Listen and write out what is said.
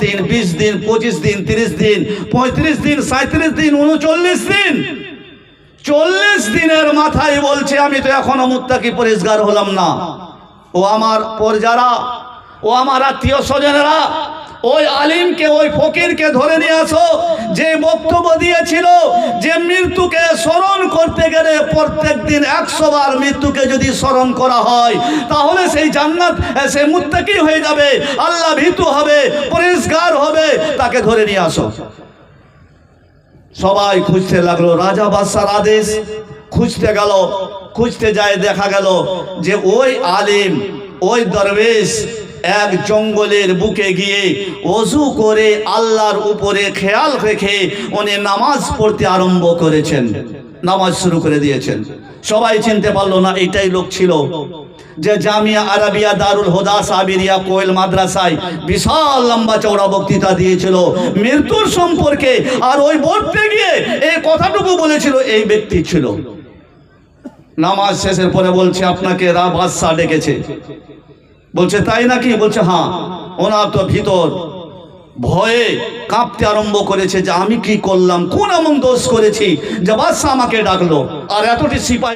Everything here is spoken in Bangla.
দিন, 20 দিন, 25 দিন, 30 দিন, 35 দিন, 37 দিন, 39 দিন, 40 দিনের মাথায় বলছে আমি তো এখনো মুত্তাকি পরিষ্কার হলাম না। ও আমার পরজারা, ও আমার আত্মীয় স্বজনেরা, ওই আলিমকে, ওই ফকিরকে ধরে নিয়ে আসো যে বক্তব্য দিয়েছিল যে মৃত্যুকে স্মরণ করতে গেলে প্রত্যেক দিন 100 বার মৃত্যুকে যদি স্মরণ করা হয় তাহলে সেই জান্নাত, সে মুত্তাকি হয়ে যাবে, আল্লাহ ভীতু হবে, পরিষ্কার হবে। তাকে ধরে নিয়ে আসো। সবাই খুঁজতে লাগলো, রাজা বাদশার আদেশ। খুঁজতে গেল, খুঁজতে যায় দেখা গেল যে ওই আলিম, ওই দরবেশ এক জঙ্গলের বুকে গিয়ে ওযু করে আল্লাহর উপরে খেয়াল রেখে উনি নামাজ পড়তে আরম্ভ করেছেন, নামাজ শুরু করে দিয়েছেন। সবাই চিনতে পারলো না এটাই লোক ছিল যে জামিয়া আরাবিয়া দারুল হুদা সাবিরিয়া কোয়েল মাদ্রাসায় বিশাল লম্বা চওড়া বক্তৃতা দিয়েছিল মৃত্যুর সম্পর্কে। আর ওই বলতে গিয়ে এই কথাটুকু বলেছিল এই ব্যক্তি ছিল। নামাজ শেষের পরে বলছে আপনাকে বাদশা ডেকেছে। বলছে তাই নাকি? বলছে হ্যাঁ। ওনার তো ভিতর ভয়ে কাঁপতে আরম্ভ করেছে যে আমি কি করলাম, কোন এমন দোষ করেছি যে বাদশা আমাকে ডাকলো। আর এতটি সিপাহী